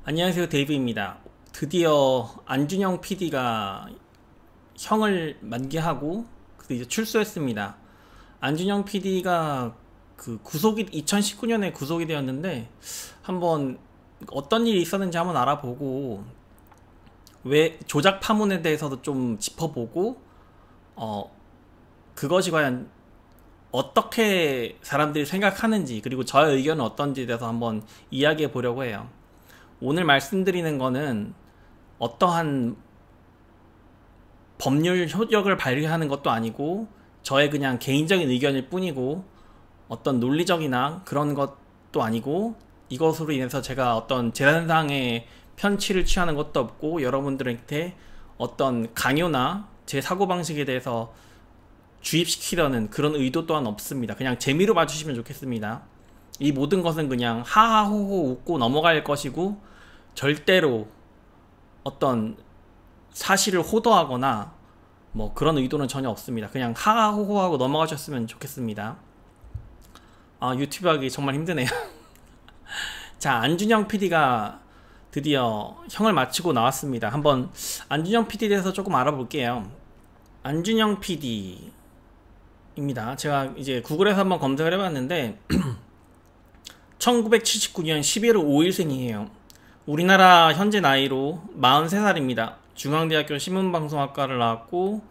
안녕하세요, 데이브입니다. 드디어 안준영 PD가 형을 만기하고 이제 출소했습니다. 안준영 PD가 그 구속이 2019년에 구속이 되었는데 한번 어떤 일이 있었는지 한번 알아보고 왜 조작 파문에 대해서도 좀 짚어보고 그것이 과연 어떻게 사람들이 생각하는지 그리고 저의 의견은 어떤지에 대해서 한번 이야기해 보려고 해요. 오늘 말씀드리는 거는 어떠한 법률 효력을 발휘하는 것도 아니고 저의 그냥 개인적인 의견일 뿐이고 어떤 논리적이나 그런 것도 아니고 이것으로 인해서 제가 어떤 재산상의 편취를 취하는 것도 없고 여러분들한테 어떤 강요나 제 사고방식에 대해서 주입시키려는 그런 의도 또한 없습니다. 그냥 재미로 봐주시면 좋겠습니다. 이 모든 것은 그냥 하하호호 웃고 넘어갈 것이고 절대로 어떤 사실을 호도하거나 뭐 그런 의도는 전혀 없습니다. 그냥 하하호호하고 넘어가셨으면 좋겠습니다. 유튜브 하기 정말 힘드네요. 자, 안준영 PD가 드디어 형을 마치고 나왔습니다. 한번 안준영 PD에 대해서 조금 알아볼게요. 안준영 PD입니다. 제가 이제 구글에서 한번 검색을 해봤는데 1979년 11월 5일생이에요. 우리나라 현재 나이로 43살입니다. 중앙대학교 신문방송학과를 나왔고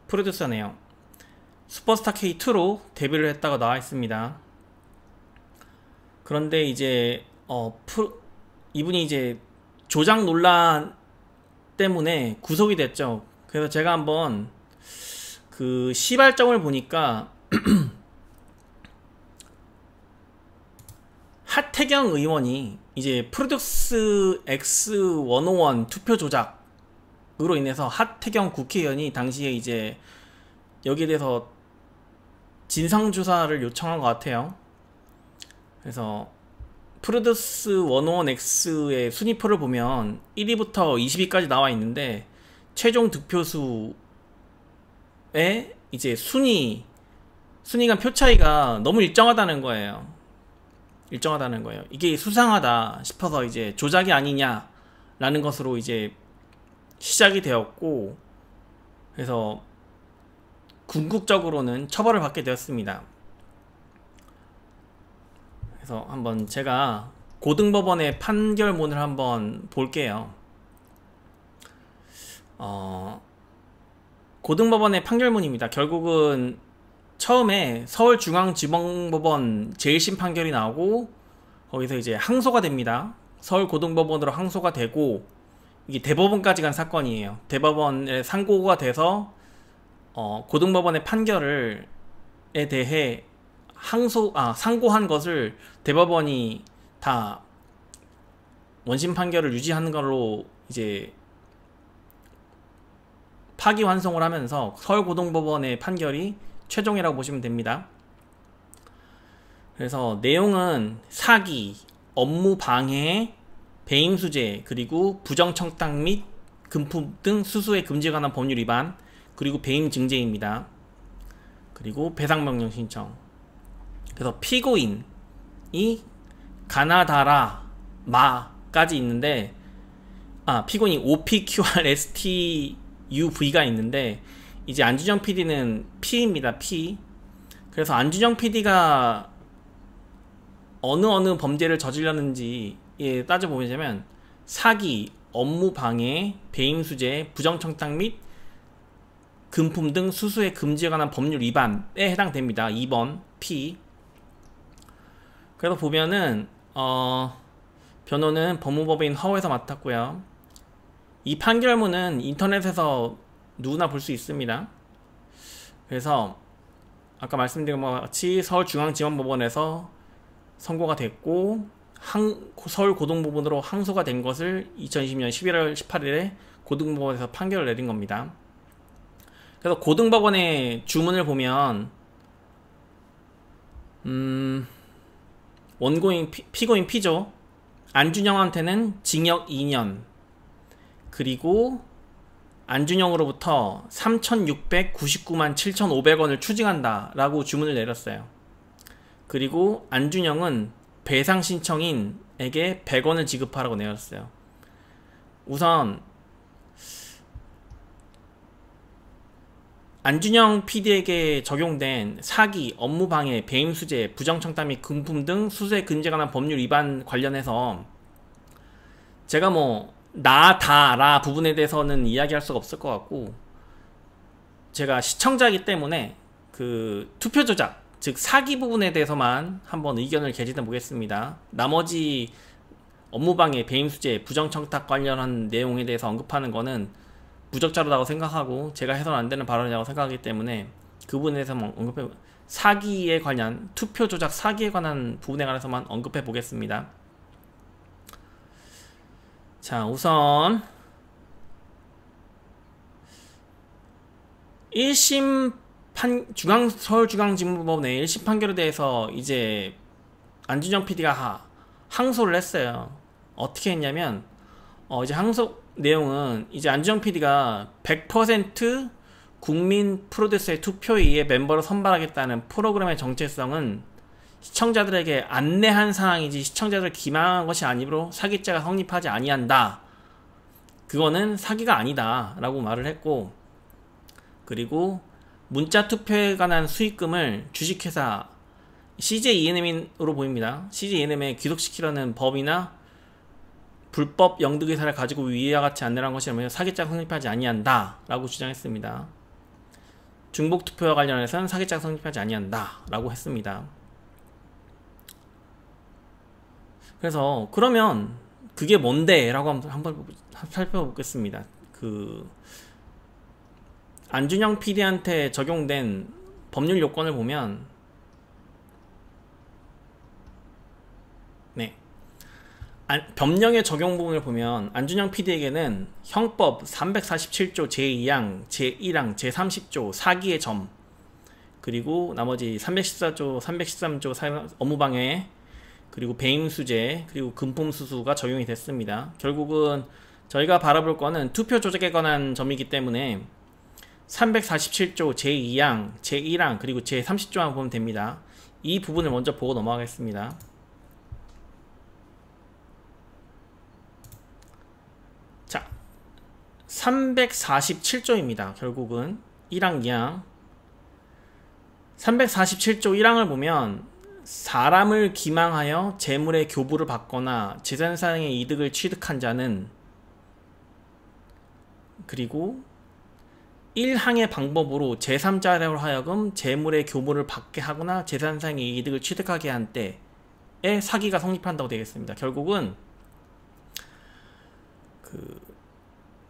프로듀서네요. 슈퍼스타 K2로 데뷔를 했다가 나와 있습니다. 그런데 이제 이분이 이제 조작 논란 때문에 구속이 됐죠. 그래서 제가 한번 그 시발점을 보니까 하태경 의원이 이제 프로듀스 X101 투표 조작으로 인해서 하태경 국회의원이 당시에 이제 여기에 대해서 진상조사를 요청한 것 같아요. 그래서 프로듀스 101X의 순위표를 보면 1위부터 20위까지 나와 있는데 최종 득표수의 이제 순위 간 표 차이가 너무 일정하다는 거예요. 이게 수상하다 싶어서 이제 조작이 아니냐라는 것으로 이제 시작이 되었고, 그래서 궁극적으로는 처벌을 받게 되었습니다. 그래서 한번 제가 고등법원의 판결문을 한번 볼게요. 고등법원의 판결문입니다. 결국은 처음에 서울중앙지방법원 재일심 판결이 나오고 거기서 이제 항소가 됩니다. 서울고등법원으로 항소가 되고 이게 대법원까지 간 사건이에요. 대법원에 상고가 돼서 고등법원의 판결에 대해 상고한 것을 대법원이 다 원심 판결을 유지하는 걸로 이제 파기환송을 하면서 서울고등법원의 판결이 최종이라고 보시면 됩니다. 그래서 내용은 사기, 업무방해, 배임수재, 그리고 부정청탁 및 금품 등 수수의 금지에 관한 법률 위반, 그리고 배임증제입니다. 그리고 배상명령 신청. 그래서 피고인이 가나다라 마까지 있는데 피고인이 OPQRSTUV가 있는데 이제 안준영 PD는 P입니다. P. 그래서 안준영 PD가 어느 범죄를 저질렀는지 따져보자면 사기, 업무방해, 배임수재, 부정청탁 및 금품 등 수수의 금지에 관한 법률 위반에 해당됩니다. 2번 P. 그래서 보면은 변호는 법무법인 허우에서 맡았고요. 이 판결문은 인터넷에서 누구나 볼 수 있습니다. 그래서 아까 말씀드린 것 같이 서울중앙지방법원에서 선고가 됐고 서울고등법원으로 항소가 된 것을 2020년 11월 18일에 고등법원에서 판결을 내린 겁니다. 그래서 고등법원의 주문을 보면 피고인 P죠. 안준영한테는 징역 2년, 그리고 안준영으로부터 3,699만 7,500원을 추징한다 라고 주문을 내렸어요. 그리고 안준영은 배상 신청인에게 100원을 지급하라고 내렸어요. 우선 안준영 PD에게 적용된 사기, 업무방해, 배임수재, 부정청탁 및 금품 등 수수에 근저에 관한 법률 위반 관련해서 제가 뭐 나, 다, 라 부분에 대해서는 이야기할 수가 없을 것 같고, 제가 시청자이기 때문에 그 투표 조작, 즉 사기 부분에 대해서만 한번 의견을 개진해 보겠습니다. 나머지 업무방해, 배임수재, 부정청탁 관련한 내용에 대해서 언급하는 거는 부적절하다고 생각하고 제가 해서는 안 되는 발언이라고 생각하기 때문에 그 부분에 대해서만 언급해, 사기에 관한, 투표 조작 사기에 관한 부분에 관해서만 언급해 보겠습니다. 자, 우선 1심 서울중앙지법원의 1심 판결에 대해서 이제 안준영 PD가 항소를 했어요. 어떻게 했냐면 이제 항소 내용은 이제 안준영 PD가 100% 국민 프로듀서의 투표에 의해 멤버를 선발하겠다는 프로그램의 정체성은 시청자들에게 안내한 사항이지 시청자들을 기망한 것이 아니므로 사기죄가 성립하지 아니한다. 그거는 사기가 아니다 라고 말을 했고, 그리고 문자 투표에 관한 수익금을 주식회사 CJ ENM으로 보입니다. CJ ENM에 귀속시키려는 법이나 불법 영득의사를 가지고 위와 같이 안내한 것이라면 사기죄가 성립하지 아니한다 라고 주장했습니다. 중복투표와 관련해서는 사기죄가 성립하지 아니한다 라고 했습니다. 그래서 그러면 그게 뭔데? 라고 한번 살펴보겠습니다. 그 안준영 PD한테 적용된 법률 요건을 보면, 네, 법령의 적용 부분을 보면 안준영 PD에게는 형법 347조 제2항, 제1항, 제30조 사기의 점, 그리고 나머지 314조, 313조 업무방해, 그리고 배임수재, 그리고 금품수수가 적용이 됐습니다. 결국은 저희가 바라볼 거는 투표 조작에 관한 점이기 때문에 347조 제2항, 제1항, 그리고 제30조만 보면 됩니다. 이 부분을 먼저 보고 넘어가겠습니다. 자, 347조입니다. 결국은 1항, 2항. 347조 1항을 보면 사람을 기망하여 재물의 교부를 받거나 재산상의 이득을 취득한 자는, 그리고 1항의 방법으로 제3자로 하여금 재물의 교부를 받게 하거나 재산상의 이득을 취득하게 한 때에 사기가 성립한다고 되겠습니다. 결국은 그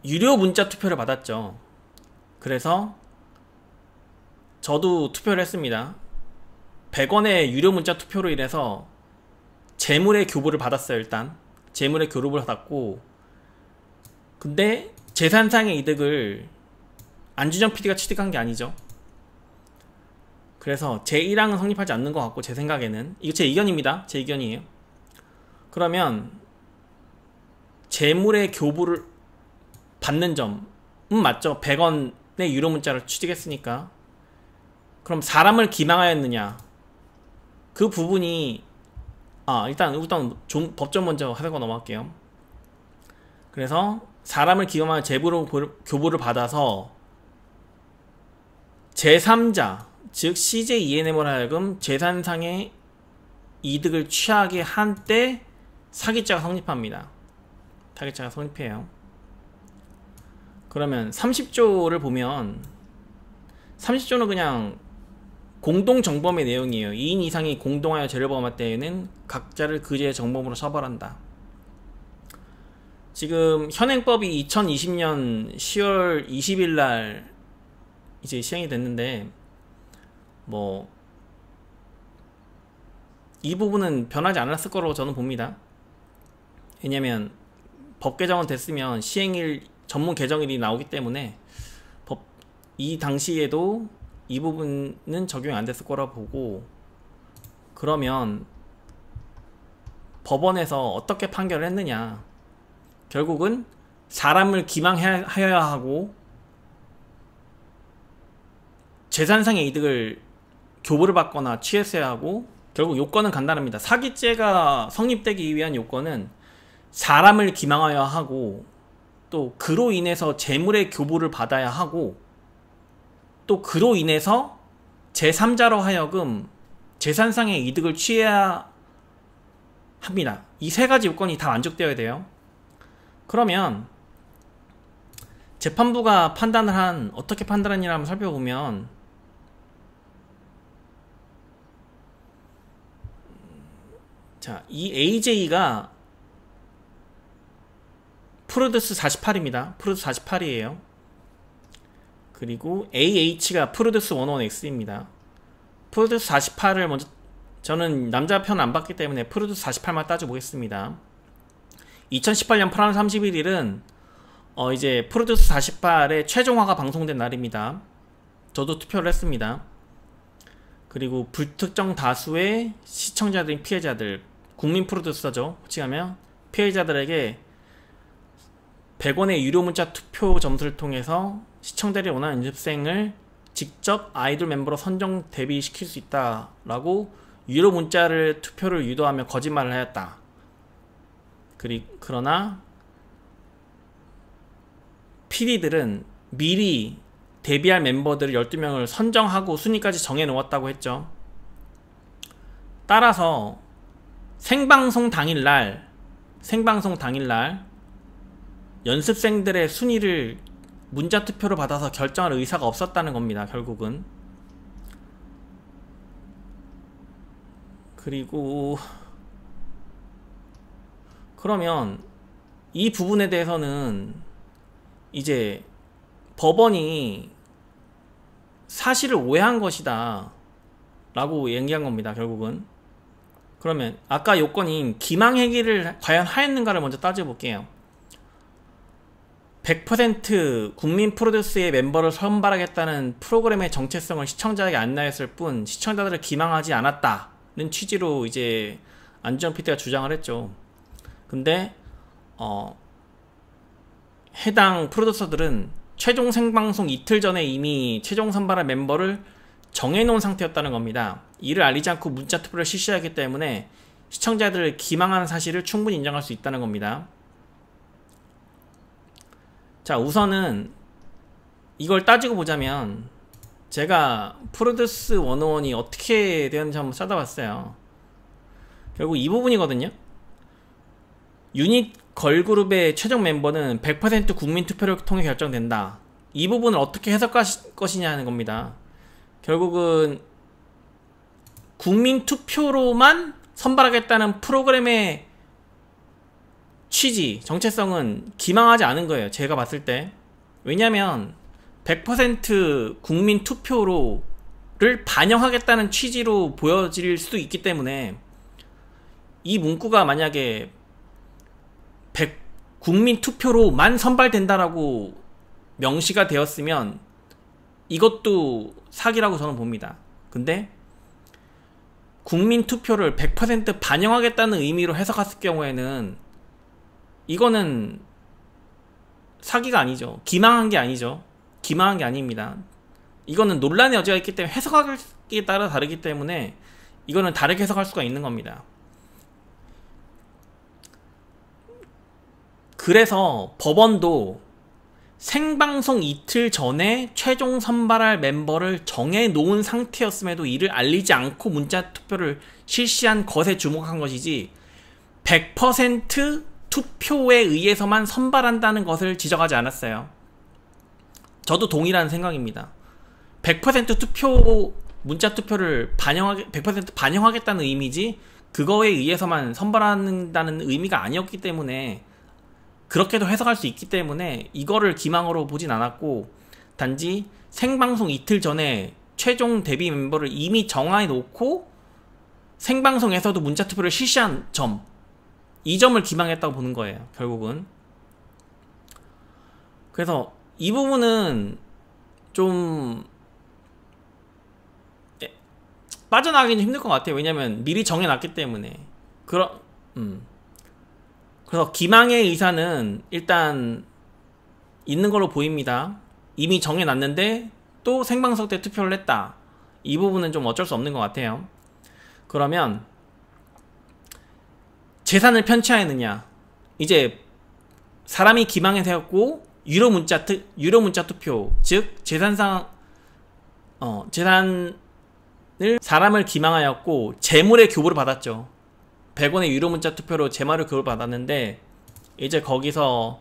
유료 문자 투표를 받았죠. 그래서 저도 투표를 했습니다. 100원의 유료 문자 투표로 인해서 재물의 교부를 받았어요. 일단 재물의 교부를 받았고, 근데 재산상의 이득을 안준영 PD가 취득한 게 아니죠. 그래서 제1항은 성립하지 않는 것 같고, 제 생각에는 이거 제 의견입니다. 제 의견이에요. 그러면 재물의 교부를 받는 점은 맞죠. 100원의 유료 문자를 취득했으니까. 그럼 사람을 기망하였느냐, 그 부분이 일단 법전 먼저 하고 넘어갈게요. 그래서 사람을 기망하여 재물로 교부를 받아서 제3자, 즉 CJ ENM으로 하여금 재산상의 이득을 취하게 한 때 사기죄가 성립합니다. 사기죄가 성립해요. 그러면 30조를 보면 30조는 그냥 공동정범의 내용이에요. 2인 이상이 공동하여 죄를 범할 때에는 각자를 그 죄의 정범으로 처벌한다. 지금 현행법이 2020년 10월 20일 날 이제 시행이 됐는데, 뭐 이 부분은 변하지 않았을 거라고 저는 봅니다. 왜냐면 법 개정은 됐으면 시행일 전문 개정일이 나오기 때문에 이 당시에도 이 부분은 적용이 안 됐을 거라 보고, 그러면 법원에서 어떻게 판결을 했느냐, 결국은 사람을 기망하여야 하고 재산상의 이득을 교부를 받거나 취했어야 하고, 결국 요건은 간단합니다. 사기죄가 성립되기 위한 요건은 사람을 기망하여야 하고 또 그로 인해서 재물의 교부를 받아야 하고, 또 그로 인해서 제3자로 하여금 재산상의 이득을 취해야 합니다. 이 세 가지 요건이 다 만족되어야 돼요. 그러면 재판부가 어떻게 판단했냐를 한번 살펴보면, 자, 이 AJ가 프루드스 48입니다. 프루드스 48이에요. 그리고 AH가 프루드스 11X입니다. 프루드스 48을 먼저, 저는 남자 편 안 봤기 때문에 프루드스 48만 따져보겠습니다. 2018년 8월 31일은 이제 프루드스 48의 최종화가 방송된 날입니다. 저도 투표를 했습니다. 그리고 불특정 다수의 시청자들인 피해자들, 국민 프로듀서죠. 호칭하면 피해자들에게 100원의 유료 문자 투표 점수를 통해서 시청자들이 원하는 연습생을 직접 아이돌 멤버로 선정 데뷔시킬 수 있다라고 유료 문자를 투표를 유도하며 거짓말을 하였다. 그러나 PD들은 미리 데뷔할 멤버들 12명을 선정하고 순위까지 정해놓았다고 했죠. 따라서 생방송 당일날 연습생들의 순위를 문자투표로 받아서 결정할 의사가 없었다는 겁니다. 결국은. 그리고 그러면 이 부분에 대해서는 이제 법원이 사실을 오해한 것이다 라고 얘기한 겁니다. 결국은. 그러면 아까 요건인 기망행위를 과연 하였는가를 먼저 따져볼게요. 100% 국민 프로듀스의 멤버를 선발하겠다는 프로그램의 정체성을 시청자에게 안내했을 뿐 시청자들을 기망하지 않았다는 취지로 이제 안지원 PD가 주장을 했죠. 근데 해당 프로듀서들은 최종 생방송 이틀 전에 이미 최종 선발할 멤버를 정해놓은 상태였다는 겁니다. 이를 알리지 않고 문자 투표를 실시하기 때문에 시청자들을 기망하는 사실을 충분히 인정할 수 있다는 겁니다. 자, 우선은 이걸 따지고 보자면 제가 프로듀스 101이 어떻게 되었는지 한번 찾아봤어요. 결국 이 부분이거든요. 유닛 걸그룹의 최종 멤버는 100% 국민 투표를 통해 결정된다. 이 부분을 어떻게 해석할 것이냐 하는 겁니다. 결국은 국민 투표로만 선발하겠다는 프로그램의 취지, 정체성은 기망하지 않은 거예요. 제가 봤을 때. 왜냐면 100% 국민 투표를 반영하겠다는 취지로 보여질 수도 있기 때문에 이 문구가 만약에 국민 투표로만 선발된다라고 명시가 되었으면 이것도 사기라고 저는 봅니다. 근데 국민 투표를 100% 반영하겠다는 의미로 해석했을 경우에는 이거는 사기가 아니죠. 기망한 게 아니죠. 기망한 게 아닙니다. 이거는 논란의 여지가 있기 때문에 해석하기에 따라 다르기 때문에 이거는 다르게 해석할 수가 있는 겁니다. 그래서 법원도 생방송 이틀 전에 최종 선발할 멤버를 정해놓은 상태였음에도 이를 알리지 않고 문자투표를 실시한 것에 주목한 것이지 100% 투표에 의해서만 선발한다는 것을 지적하지 않았어요. 저도 동일한 생각입니다. 100% 투표, 문자투표를 100% 반영하겠다는 의미지 그거에 의해서만 선발한다는 의미가 아니었기 때문에 그렇게도 해석할 수 있기 때문에 이거를 기망으로 보진 않았고 단지 생방송 이틀 전에 최종 데뷔 멤버를 이미 정해 놓고 생방송에서도 문자투표를 실시한 점, 이 점을 기망했다고 보는 거예요. 결국은. 그래서 이 부분은 좀 빠져나가기는 힘들 것 같아요. 왜냐면 미리 정해놨기 때문에. 그래서 기망의 의사는 일단 있는 걸로 보입니다. 이미 정해놨는데 또 생방송 때 투표를 했다. 이 부분은 좀 어쩔 수 없는 것 같아요. 그러면 재산을 편취하였느냐. 이제 사람이 기망해서 했고 유료 문자 투표, 즉 재산을 사람을 기망하였고 재물의 교부를 받았죠. 100원의 유료 문자 투표로 재물의 교부를 받았는데 이제 거기서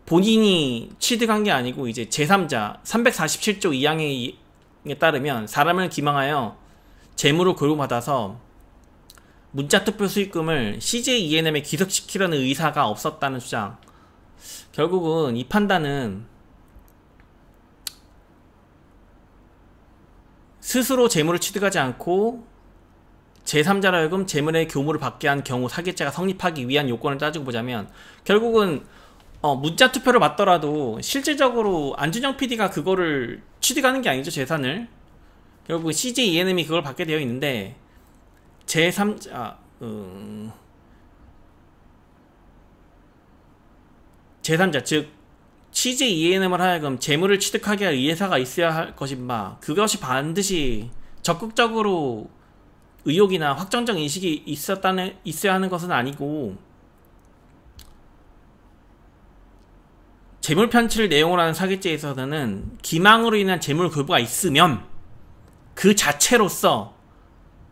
본인이 취득한 게 아니고 이제 제3자 347조 2항에 따르면 사람을 기망하여 재물을 교부받아서 문자투표 수익금을 CJ ENM에 귀속시키려는 의사가 없었다는 주장. 결국은 이 판단은 스스로 재물을 취득하지 않고 제3자로 하여금 재물의 교부를 받게 한 경우 사기죄가 성립하기 위한 요건을 따지고 보자면 결국은 문자투표를 받더라도 실질적으로 안준영 PD가 그거를 취득하는 게 아니죠. 재산을. 결국 CJ ENM이 그걸 받게 되어 있는데 제3자 제3자 즉 CJ ENM을 하여금 재물을 취득하게 할 의사가 있어야 할 것인 바 그것이 반드시 적극적으로 의혹이나 확정적 인식이 있어야 하는 것은 아니고 재물 편취를 내용으로 하는 사기죄에 있어서는 기망으로 인한 재물 교부가 있으면 그 자체로서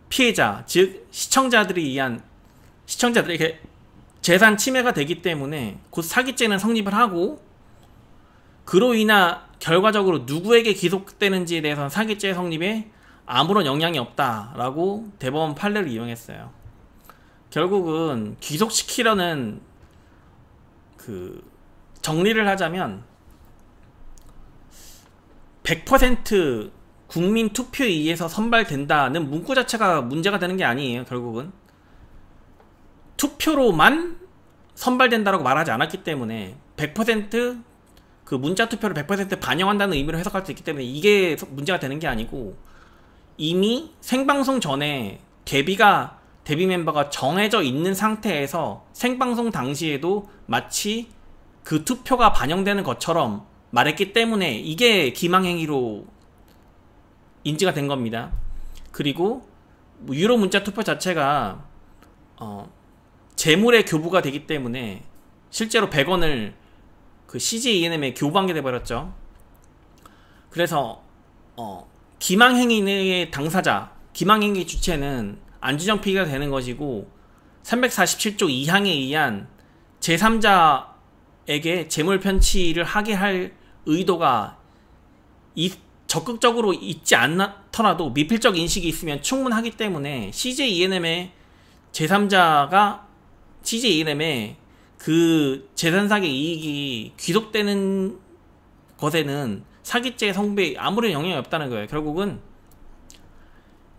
피해자, 즉 시청자들에게 재산 침해가 되기 때문에 곧 사기죄는 성립을 하고 그로 인한 결과적으로 누구에게 기속되는지에 대해서는 사기죄 성립에 아무런 영향이 없다라고 대법원 판례를 이용했어요. 결국은 귀속시키려는 정리를 하자면 100% 국민 투표에 의해서 선발된다는 문구 자체가 문제가 되는 게 아니에요. 결국은 투표로만 선발된다라고 말하지 않았기 때문에 100% 그 문자 투표를 100% 반영한다는 의미로 해석할 수 있기 때문에 이게 문제가 되는 게 아니고 이미 생방송 전에 데뷔 멤버가 정해져 있는 상태에서 생방송 당시에도 마치 그 투표가 반영되는 것처럼 말했기 때문에 이게 기망행위로 인지가 된 겁니다. 그리고 유료 문자 투표 자체가 재물의 교부가 되기 때문에 실제로 100원을 그 CJ ENM에 교부한 게 돼버렸죠. 그래서 기망행위의 당사자, 기망행위 주체는 안준영 PD가 되는 것이고 347조 2항에 의한 제3자에게 재물 편취를 하게 할 의도가 적극적으로 있지 않더라도 미필적 인식이 있으면 충분하기 때문에 CJ ENM의 제3자가 CJ ENM의 그 재산상의 이익이 귀속되는 것에는 사기죄 성립에 아무런 영향이 없다는 거예요. 결국은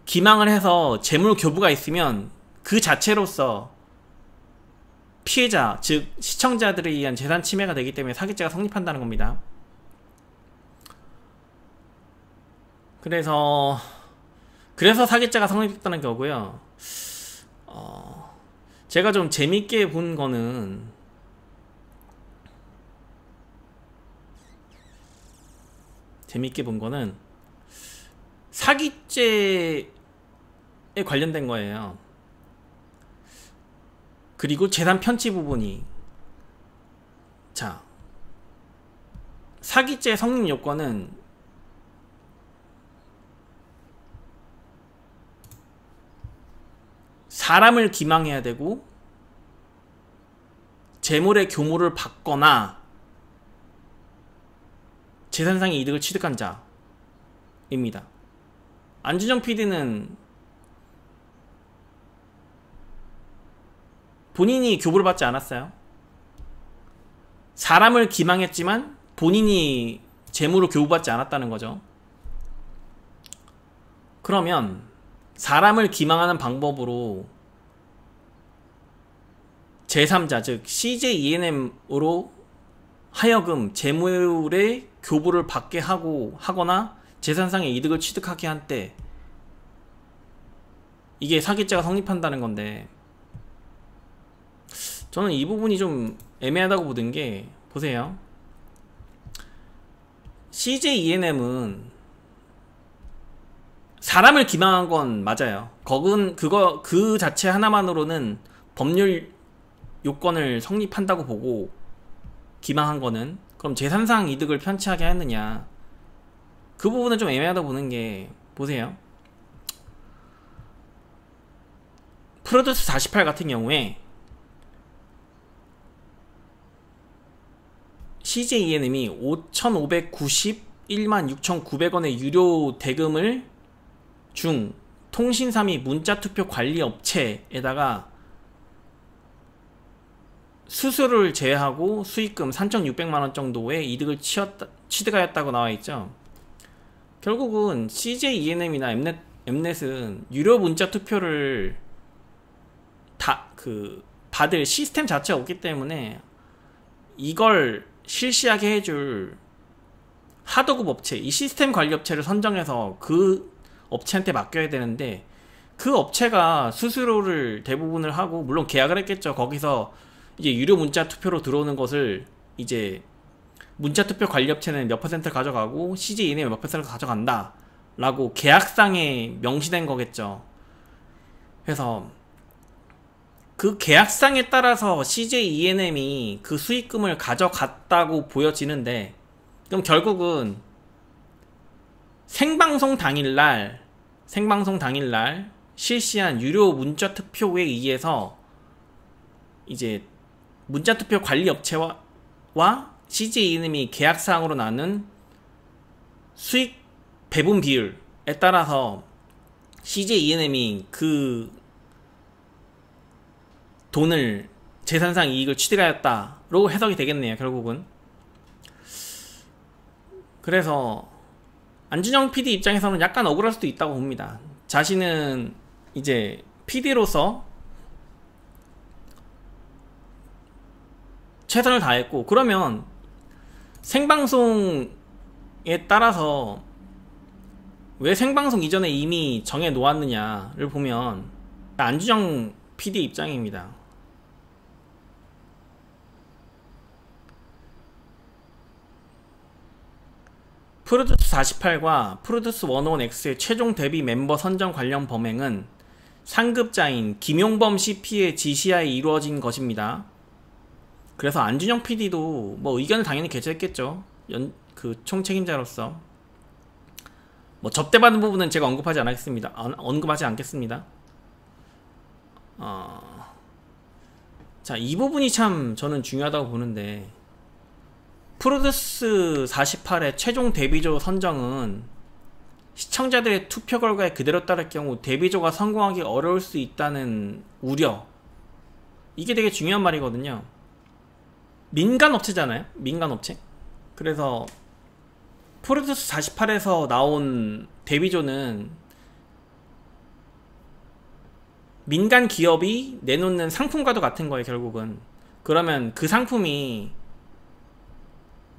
기망을 해서 재물 교부가 있으면 그 자체로서 피해자, 즉 시청자들에 의한 재산 침해가 되기 때문에 사기죄가 성립한다는 겁니다. 그래서 사기죄가 성립했다는 거고요. 제가 좀 재밌게 본 거는 사기죄에 관련된 거예요. 그리고 재산 편취 부분이 사기죄 성립 요건은 사람을 기망해야 되고 재물의 교모를 받거나 재산상의 이득을 취득한 자입니다. 안준영 PD는 본인이 교부를 받지 않았어요. 사람을 기망했지만 본인이 재물을 교부받지 않았다는 거죠. 그러면 사람을 기망하는 방법으로 제3자 즉 CJ ENM으로 하여금 재물의 교부를 받게 하거나 재산상의 이득을 취득하게 한 때 이게 사기죄가 성립한다는 건데 저는 이 부분이 좀 애매하다고 보는 게 보세요. CJ ENM은 사람을 기망한 건 맞아요. 그 자체 하나만으로는 법률 요건을 성립한다고 보고 기망한 거는, 그럼 제3상 이득을 편취하게 하느냐, 그 부분은 좀 애매하다 보는 게, 보세요. 프로듀스 48 같은 경우에 CJ ENM이 5,591만 6,900원의 유료 대금을 중 통신사 및 문자투표 관리 업체에다가 수수료를 제외하고 수익금 3,600만원 정도의 이득을 취득하였다고 나와있죠. 결국은 CJ ENM이나 엠넷은 유료 문자투표를 받을 시스템 자체가 없기 때문에 이걸 실시하게 해줄 하도급 업체, 이 시스템 관리 업체를 선정해서 그 업체한테 맡겨야 되는데, 그 업체가 수수료를 대부분을 하고, 물론 계약을 했겠죠. 거기서 이제 유료 문자 투표로 들어오는 것을 이제 문자 투표 관리 업체는 몇 퍼센트를 가져가고 CJ ENM이 몇 퍼센트를 가져간다 라고 계약상에 명시된 거겠죠. 그래서 그 계약상에 따라서 CJ ENM이 그 수익금을 가져갔다고 보여지는데, 그럼 결국은 생방송 당일날 실시한 유료 문자 투표에 의해서 이제 문자 투표 관리 업체와 CJ ENM이 계약상으로 나눈 수익 배분 비율에 따라서 CJ ENM이 그 돈을 재산상 이익을 취득하였다로 해석이 되겠네요, 결국은. 그래서 안준영 PD 입장에서는 약간 억울할 수도 있다고 봅니다. 자신은 이제 PD로서 최선을 다했고, 그러면 생방송에 따라서 왜 생방송 이전에 이미 정해 놓았느냐를 보면 안준영 PD 입장입니다. 프로듀스 48과 프로듀스 101X의 최종 데뷔 멤버 선정 관련 범행은 상급자인 김용범 CP의 지시하에 이루어진 것입니다. 그래서 안준영 PD도 뭐 의견을 당연히 개최했겠죠. 그 총책임자로서. 뭐 접대받은 부분은 제가 언급하지 않겠습니다. 자, 이 부분이 참 저는 중요하다고 보는데, 프로듀스 48의 최종 데뷔조 선정은 시청자들의 투표 결과에 그대로 따를 경우 데뷔조가 성공하기 어려울 수 있다는 우려, 이게 되게 중요한 말이거든요. 민간업체잖아요, 민간업체. 그래서 프로듀스 48에서 나온 데뷔조는 민간 기업이 내놓는 상품과도 같은 거예요, 결국은. 그러면 그 상품이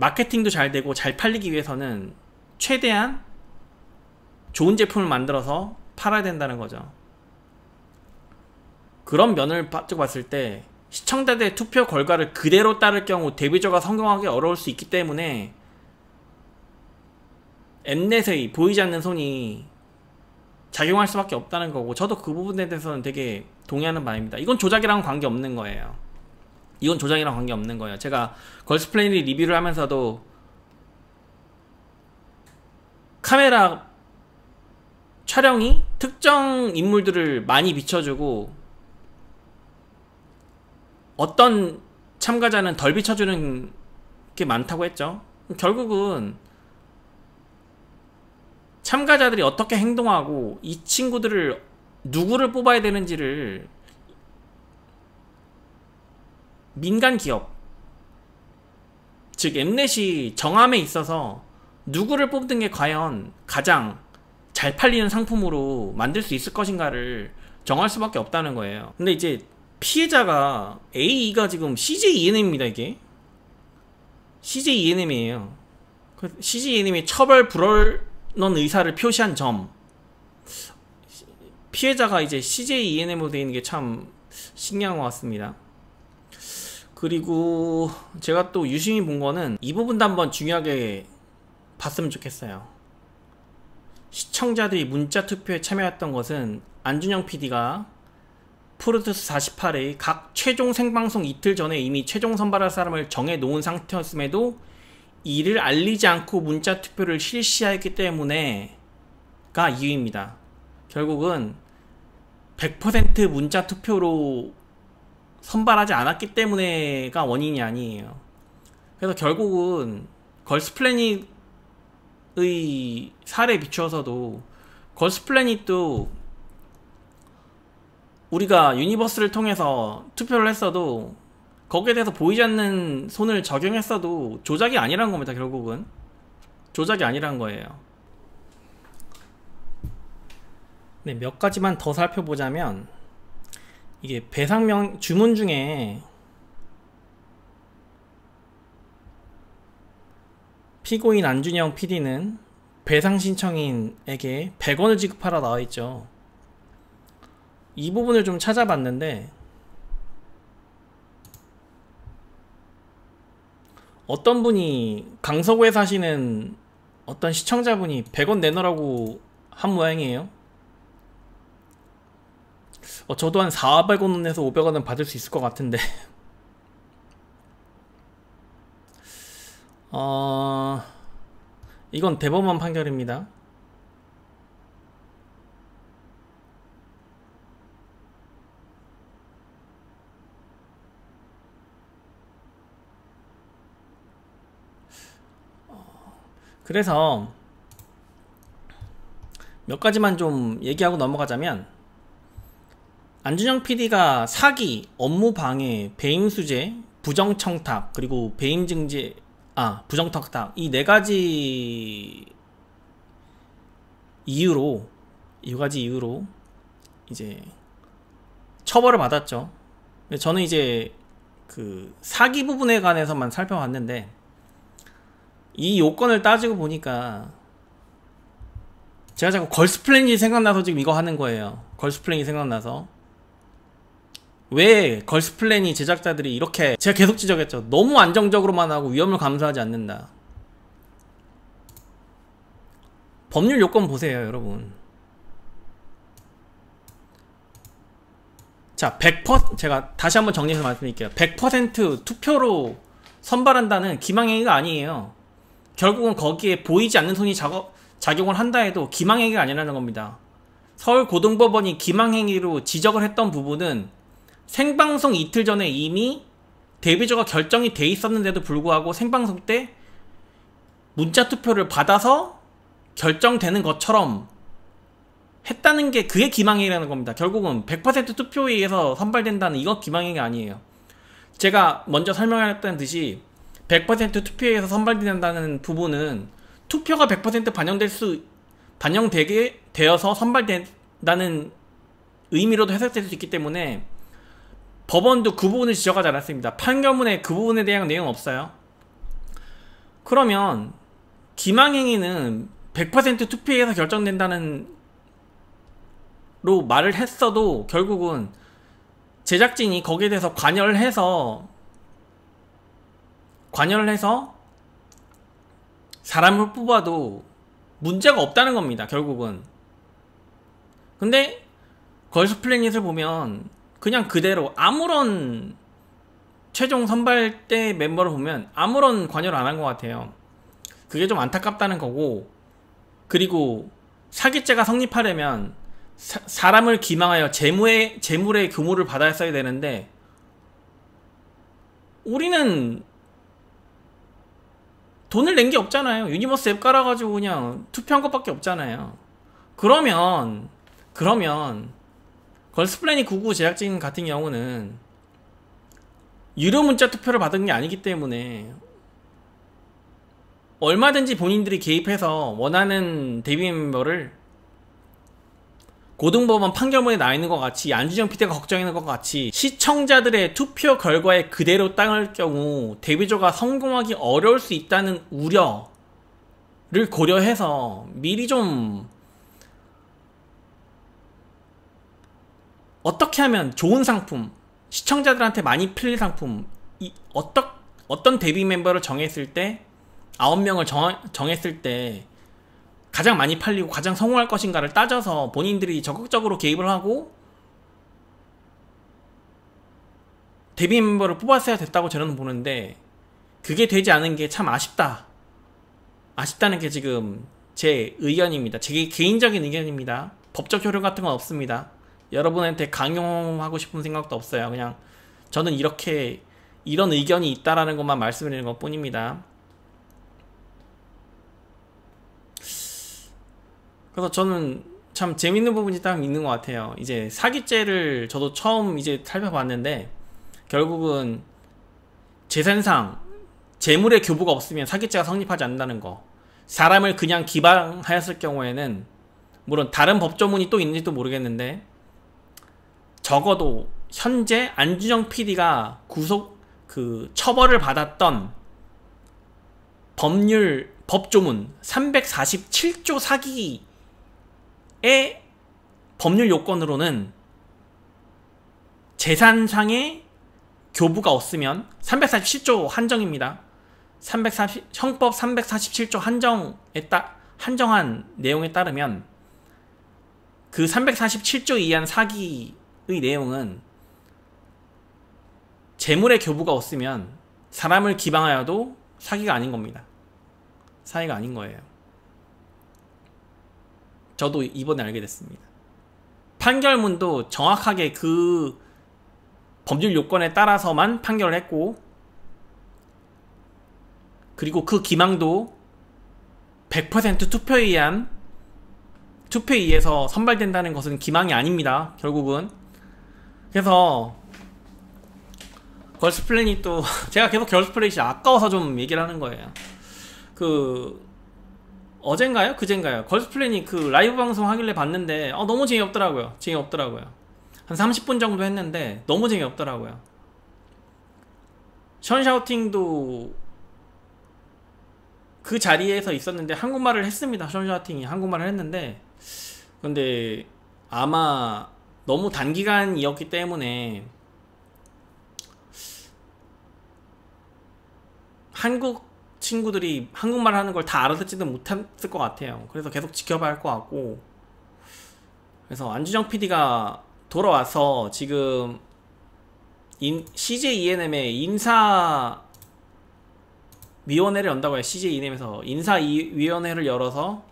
마케팅도 잘 되고 잘 팔리기 위해서는 최대한 좋은 제품을 만들어서 팔아야 된다는 거죠. 그런 면을 봤을 때 시청자들의 투표 결과를 그대로 따를 경우 데뷔조가 성공하기 어려울 수 있기 때문에 엠넷의 보이지 않는 손이 작용할 수밖에 없다는 거고, 저도 그 부분에 대해서는 되게 동의하는 바입니다. 이건 조작이랑 관계없는 거예요. 제가 걸스플레이리 리뷰를 하면서도 카메라 촬영이 특정 인물들을 많이 비춰주고 어떤 참가자는 덜 비춰주는 게 많다고 했죠. 결국은 참가자들이 어떻게 행동하고 이 친구들을 누구를 뽑아야 되는지를 민간 기업, 즉 엠넷이 정함에 있어서 누구를 뽑는 게 과연 가장 잘 팔리는 상품으로 만들 수 있을 것인가를 정할 수밖에 없다는 거예요. 근데 이제 피해자가 AE가 지금 CJ ENM입니다. 이게 CJ ENM이에요. CJ ENM이 처벌 불허는 의사를 표시한 점, 피해자가 이제 CJ ENM으로 되어 있는 게 참 신기한 것 같습니다. 그리고 제가 또 유심히 본 거는 이 부분도 한번 중요하게 봤으면 좋겠어요. 시청자들이 문자 투표에 참여했던 것은 안준영 PD가 프로토스 48의 각 최종 생방송 이틀 전에 이미 최종 선발할 사람을 정해놓은 상태였음에도 이를 알리지 않고 문자 투표를 실시했기 때문에가 이유입니다. 결국은 100% 문자 투표로 선발하지 않았기 때문에가 원인이 아니에요. 그래서 결국은 걸스플래닛의 사례에 비추어서도 걸스플래닛도 우리가 유니버스를 통해서 투표를 했어도 거기에 대해서 보이지 않는 손을 적용했어도 조작이 아니란 겁니다. 결국은 조작이 아니란 거예요. 네, 몇 가지만 더 살펴보자면 이게 배상명 주문 중에 피고인 안준영 PD는 배상 신청인에게 100원을 지급하라 나와있죠. 이 부분을 좀 찾아봤는데 어떤 분이 강서구에 사시는 어떤 시청자분이 100원 내놓으라고 한 모양이에요. 저도 한 400원 내서 500원은 받을 수 있을 것 같은데 이건 대법원 판결입니다. 그래서 몇 가지만 좀 얘기하고 넘어가자면 안준영 PD가 사기, 업무방해, 배임수재, 부정청탁, 그리고 배임증지, 부정청탁 이 네 가지 이유로 이제 처벌을 받았죠. 저는 이제 그 사기 부분에 관해서만 살펴봤는데 이 요건을 따지고 보니까 제가 자꾸 걸스플래닛이 생각나서 지금 이거 하는 거예요. 걸스플래닛이 생각나서. 왜 걸스플래닛 제작자들이 이렇게, 제가 계속 지적했죠. 너무 안정적으로만 하고 위험을 감수하지 않는다. 법률 요건 보세요, 여러분. 자, 100% 제가 다시 한번 정리해서 말씀드릴게요. 100% 투표로 선발한다는 기망행위가 아니에요. 결국은 거기에 보이지 않는 손이 작용을 한다 해도 기망행위가 아니라는 겁니다. 서울고등법원이 기망행위로 지적을 했던 부분은 생방송 이틀 전에 이미 데뷔조가 결정이 돼 있었는데도 불구하고 생방송 때 문자투표를 받아서 결정되는 것처럼 했다는 게 그게 기망행위라는 겁니다. 결국은 100% 투표에 의해서 선발된다는 이거 기망행위 아니에요. 제가 먼저 설명했던 듯이 100% 투표에 의해서 선발된다는 부분은 투표가 100% 반영되게 되어서 선발된다는 의미로도 해석될 수 있기 때문에 법원도 그 부분을 지적하지 않았습니다. 판결문에 그 부분에 대한 내용은 없어요. 그러면 기망행위는 100% 투표에 의해서 결정된다는 로 말을 했어도 결국은 제작진이 거기에 대해서 관여를 해서 사람을 뽑아도 문제가 없다는 겁니다. 결국은. 근데 걸스플래닛을 보면 그냥 그대로 아무런 최종 선발대 멤버를 보면 아무런 관여를 안 한 것 같아요. 그게 좀 안타깝다는 거고, 그리고 사기죄가 성립하려면 사람을 기망하여 재물의 교모를 받았어야 되는데 우리는 돈을 낸 게 없잖아요. 유니버스 앱 깔아가지고 그냥 투표한 것밖에 없잖아요. 그러면 걸스플래닛 99 제작진 같은 경우는 유료 문자 투표를 받은 게 아니기 때문에 얼마든지 본인들이 개입해서 원하는 데뷔 멤버를 고등법원 판결문에 나있는 것 같이, 안준영 PD가 걱정하는 것 같이 시청자들의 투표 결과에 그대로 따를 경우 데뷔조가 성공하기 어려울 수 있다는 우려를 고려해서 미리 좀 어떻게 하면 좋은 상품, 시청자들한테 많이 풀릴 상품, 어떤 데뷔 멤버를 정했을 때 9명을 정했을 때 가장 많이 팔리고 가장 성공할 것인가를 따져서 본인들이 적극적으로 개입을 하고 데뷔 멤버를 뽑았어야 됐다고 저는 보는데 그게 되지 않은 게 참 아쉽다는 게 지금 제 의견입니다. 제 개인적인 의견입니다. 법적 효력 같은 건 없습니다. 여러분한테 강요하고 싶은 생각도 없어요. 그냥 저는 이런 의견이 있다라는 것만 말씀드리는 것 뿐입니다. 그래서 저는 참 재밌는 부분이 딱 있는 것 같아요. 이제 사기죄를 저도 처음 이제 살펴봤는데 결국은 재산상 재물의 교부가 없으면 사기죄가 성립하지 않는다는 거. 사람을 그냥 기방하였을 경우에는 물론 다른 법조문이 또 있는지도 모르겠는데 적어도 현재 안준영 PD가 처벌을 받았던 법조문 347조 사기의 법률 요건으로는 재산상의 교부가 없으면 347조 한정입니다. 형법 347조 한정한 내용에 따르면 그 347조 이하의 사기의 내용은 재물의 교부가 없으면 사람을 기방하여도 사기가 아닌 겁니다. 사기가 아닌 거예요. 저도 이번에 알게 됐습니다. 판결문도 정확하게 그 법률 요건에 따라서만 판결을 했고 그리고 그 기망도 100% 투표에 의해서 선발된다는 것은 기망이 아닙니다. 결국은. 그래서 걸스플래닛 또 제가 계속 걸스플래닛이 아까워서 좀 얘기를 하는 거예요. 어젠가요? 그젠가요? 걸스플래닛 라이브 방송 하길래 봤는데 너무 재미없더라고요. 한 30분 정도 했는데 너무 재미없더라고요. 션샤우팅도 그 자리에서 있었는데 한국말을 했습니다. 션샤우팅이 한국말을 했는데 근데 아마 너무 단기간이었기 때문에 한국 친구들이 한국말 하는 걸 다 알아듣지도 못했을 것 같아요. 그래서 계속 지켜봐야 할 것 같고 그래서 안준영 PD가 돌아와서 지금 CJ ENM의 인사위원회를 연다고 해요. CJ ENM에서 인사위원회를 열어서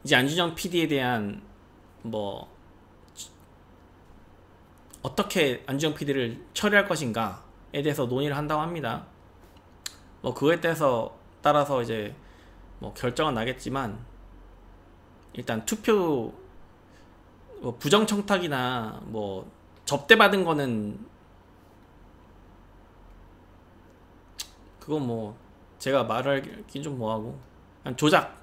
이제 안준영 PD에 대한 어떻게 안준영 PD를 처리할 것인가에 대해서 논의를 한다고 합니다. 그거에 따라서 이제 결정은 나겠지만 일단 투표 부정청탁이나 접대받은 거는 그건 제가 말하긴 좀 뭐하고 조작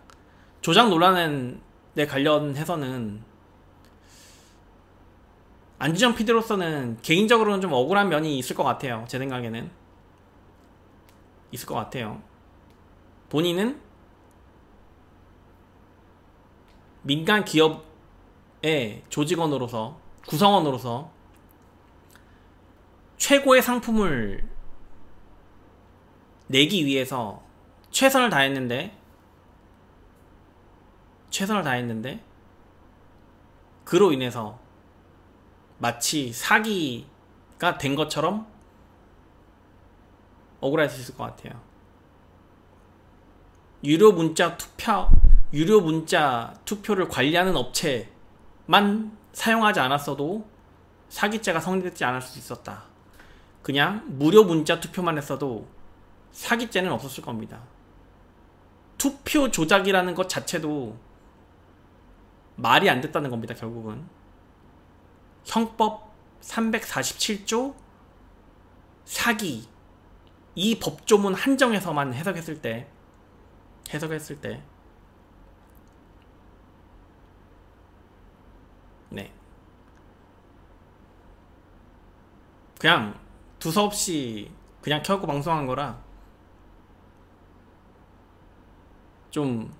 논란에 관련해서는 안준영 PD로서는 개인적으로는 좀 억울한 면이 있을 것 같아요. 제 생각에는 있을 것 같아요. 본인은 민간 기업의 구성원으로서 최고의 상품을 내기 위해서 최선을 다했는데 그로 인해서 마치 사기가 된 것처럼 억울할 수 있을 것 같아요. 유료 문자 투표를 관리하는 업체만 사용하지 않았어도 사기죄가 성립되지 않을 수 있었다. 그냥 무료 문자 투표만 했어도 사기죄는 없었을 겁니다. 투표 조작이라는 것 자체도 말이 안 됐다는 겁니다. 결국은 형법 347조 사기 이 법조문 한정에서만 해석했을 때 네, 그냥 두서없이 그냥 켜고 방송한 거라 좀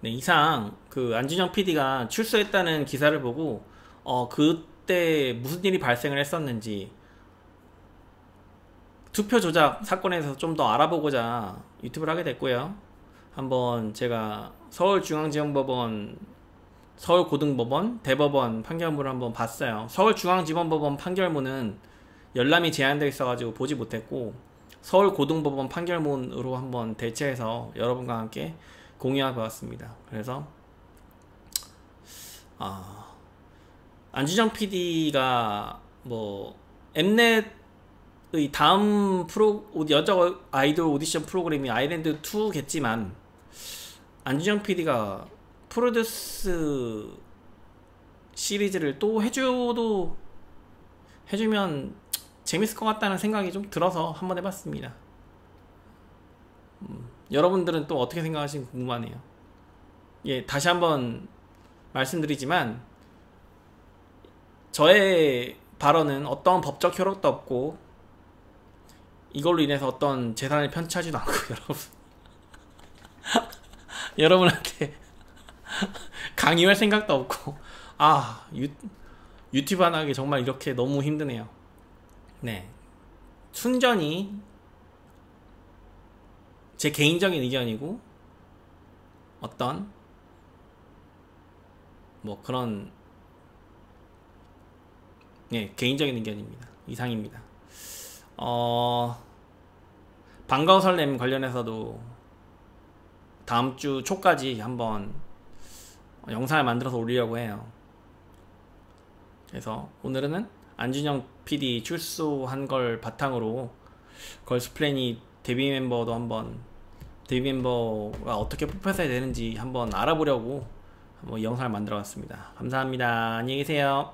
네, 이상 안준영 PD가 출소했다는 기사를 보고 그때 무슨 일이 발생을 했었는지 투표 조작 사건에 대해서 좀 더 알아보고자 유튜브를 하게 됐고요. 한번 제가 서울중앙지방법원, 서울고등법원, 대법원 판결문을 한번 봤어요. 서울중앙지방법원 판결문은 열람이 제한되어 있어가지고 보지 못했고, 서울고등법원 판결문으로 한번 대체해서 여러분과 함께 공유해 보았습니다. 그래서 안준영 PD가 뭐 엠넷의 다음 여자 아이돌 오디션 프로그램이 아일랜드 2겠지만, 안준영 PD가 프로듀스 시리즈를 또 해주면 재밌을 것 같다는 생각이 좀 들어서 한번 해봤습니다. 여러분들은 또 어떻게 생각하시는지 궁금하네요. 예, 다시 한번 말씀드리지만, 저의 발언은 어떤 법적 효력도 없고, 이걸로 인해서 어떤 재산을 편취하지도 않고, 여러분한테 강요할 생각도 없고, 유튜브 하나 하기 정말 이렇게 너무 힘드네요. 네, 순전히 제 개인적인 의견이고, 어떤 뭐 그런 개인적인 의견입니다. 이상입니다. 반가운 설렘 관련해서도 다음 주 초까지 한번 영상을 만들어서 올리려고 해요. 그래서 오늘은 안준영 PD 출소한 걸 바탕으로 걸스플래닛 데뷔 멤버가 어떻게 뽑혀야 되는지 한번 알아보려고 이 영상을 만들어 봤습니다. 감사합니다. 안녕히 계세요.